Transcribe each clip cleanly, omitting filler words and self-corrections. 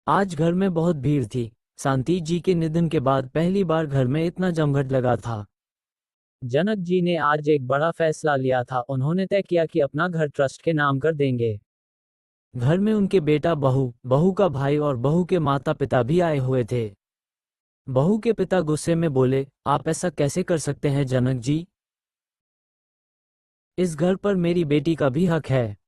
आज घर में बहुत भीड़ थी। शांति जी के निधन के बाद पहली बार घर में इतना जमघट लगा था। जनक जी ने आज एक बड़ा फैसला लिया था। उन्होंने तय किया कि अपना घर ट्रस्ट के नाम कर देंगे। घर में उनके बेटा, बहू, बहू का भाई और बहू के माता पिता भी आए हुए थे। बहू के पिता गुस्से में बोले, आप ऐसा कैसे कर सकते हैं जनक जी? इस घर पर मेरी बेटी का भी हक है।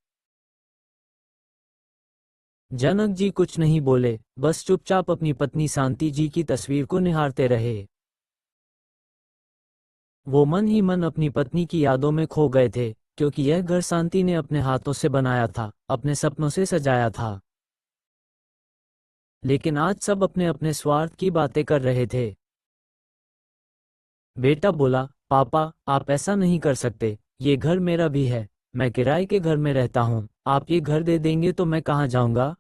जनक जी कुछ नहीं बोले, बस चुपचाप अपनी पत्नी शांति जी की तस्वीर को निहारते रहे। वो मन ही मन अपनी पत्नी की यादों में खो गए थे, क्योंकि यह घर शांति ने अपने हाथों से बनाया था, अपने सपनों से सजाया था। लेकिन आज सब अपने अपने स्वार्थ की बातें कर रहे थे। बेटा बोला, पापा, आप ऐसा नहीं कर सकते, ये घर मेरा भी है। मैं किराए के घर में रहता हूँ, आप ये घर दे देंगे तो मैं कहाँ जाऊंगा?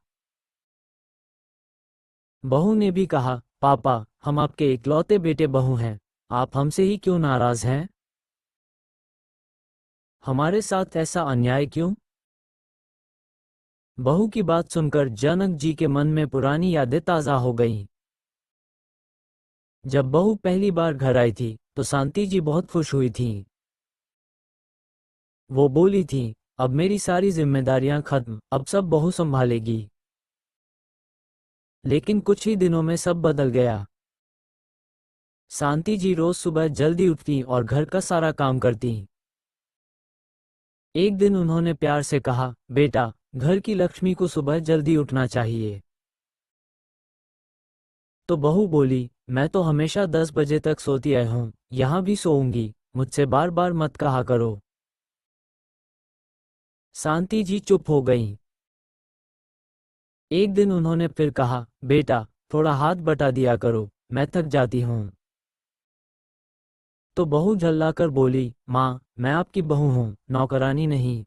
बहू ने भी कहा, पापा, हम आपके इकलौते बेटे बहू हैं, आप हमसे ही क्यों नाराज हैं? हमारे साथ ऐसा अन्याय क्यों? बहू की बात सुनकर जनक जी के मन में पुरानी यादें ताज़ा हो गईं। जब बहू पहली बार घर आई थी तो शांति जी बहुत खुश हुई थीं। वो बोली थी, अब मेरी सारी जिम्मेदारियां खत्म, अब सब बहू संभालेगी। लेकिन कुछ ही दिनों में सब बदल गया। शांति जी रोज सुबह जल्दी उठती और घर का सारा काम करती। एक दिन उन्होंने प्यार से कहा, बेटा, घर की लक्ष्मी को सुबह जल्दी उठना चाहिए। तो बहू बोली, मैं तो हमेशा 10 बजे तक सोती आई हूँ, यहाँ भी सोऊंगी, मुझसे बार बार मत कहा करो। शांति जी चुप हो गईं। एक दिन उन्होंने फिर कहा, बेटा, थोड़ा हाथ बटा दिया करो, मैं थक जाती हूँ। तो बहू झल्लाकर बोली, माँ, मैं आपकी बहू हूँ, नौकरानी नहीं।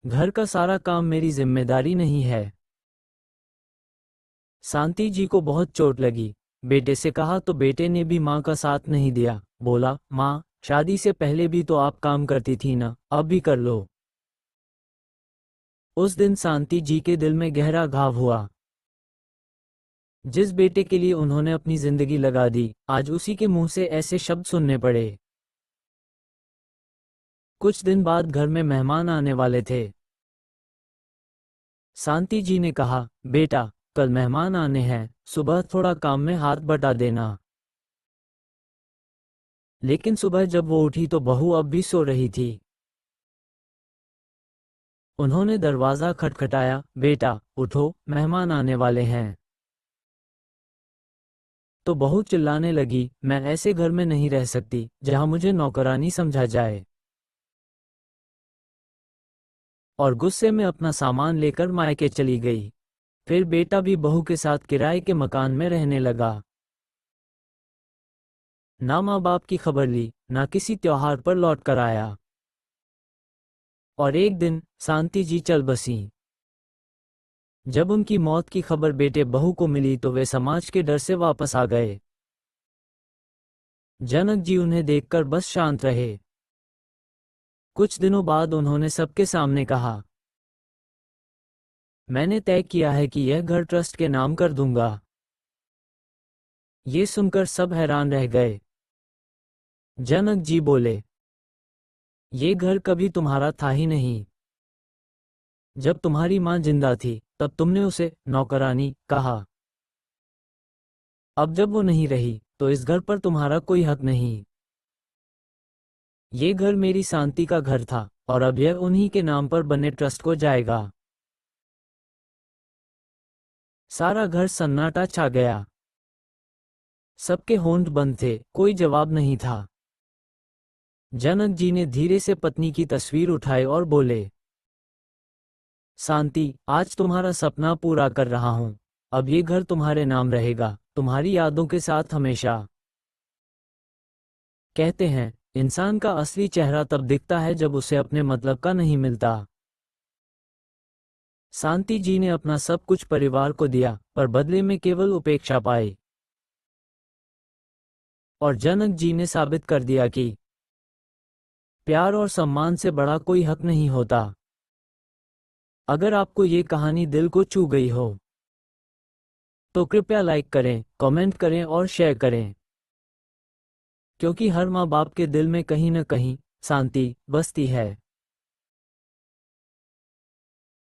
घर का सारा काम मेरी जिम्मेदारी नहीं है। शांति जी को बहुत चोट लगी। बेटे से कहा तो बेटे ने भी माँ का साथ नहीं दिया। बोला, माँ, शादी से पहले भी तो आप काम करती थी ना, अब भी कर लो। उस दिन शांति जी के दिल में गहरा घाव हुआ। जिस बेटे के लिए उन्होंने अपनी जिंदगी लगा दी, आज उसी के मुंह से ऐसे शब्द सुनने पड़े। कुछ दिन बाद घर में मेहमान आने वाले थे। शांति जी ने कहा, बेटा, कल मेहमान आने हैं, सुबह थोड़ा काम में हाथ बटा देना। लेकिन सुबह जब वो उठी तो बहू अब भी सो रही थी। उन्होंने दरवाजा खटखटाया, बेटा, उठो, मेहमान आने वाले हैं। तो बहू चिल्लाने लगी, मैं ऐसे घर में नहीं रह सकती जहां मुझे नौकरानी समझा जाए। और गुस्से में अपना सामान लेकर मायके चली गई। फिर बेटा भी बहू के साथ किराए के मकान में रहने लगा। ना माँ बाप की खबर ली, ना किसी त्योहार पर लौट कर आया। और एक दिन शांति जी चल बसी। जब उनकी मौत की खबर बेटे बहू को मिली तो वे समाज के डर से वापस आ गए। जनक जी उन्हें देखकर बस शांत रहे। कुछ दिनों बाद उन्होंने सबके सामने कहा, मैंने तय किया है कि यह घर ट्रस्ट के नाम कर दूंगा। ये सुनकर सब हैरान रह गए। जनक जी बोले, ये घर कभी तुम्हारा था ही नहीं। जब तुम्हारी माँ जिंदा थी तब तुमने उसे नौकरानी कहा। अब जब वो नहीं रही तो इस घर पर तुम्हारा कोई हक नहीं। ये घर मेरी शांति का घर था और अब यह उन्हीं के नाम पर बने ट्रस्ट को जाएगा। सारा घर सन्नाटा छा गया। सबके होंठ बंद थे, कोई जवाब नहीं था। जनक जी ने धीरे से पत्नी की तस्वीर उठाई और बोले, शांति, आज तुम्हारा सपना पूरा कर रहा हूं। अब ये घर तुम्हारे नाम रहेगा, तुम्हारी यादों के साथ हमेशा। कहते हैं, इंसान का असली चेहरा तब दिखता है जब उसे अपने मतलब का नहीं मिलता। शांति जी ने अपना सब कुछ परिवार को दिया, पर बदले में केवल उपेक्षा पाई। और जनक जी ने साबित कर दिया कि प्यार और सम्मान से बड़ा कोई हक नहीं होता। अगर आपको ये कहानी दिल को छू गई हो तो कृपया लाइक करें, कमेंट करें और शेयर करें, क्योंकि हर माँ बाप के दिल में कहीं न कहीं शांति बसती है।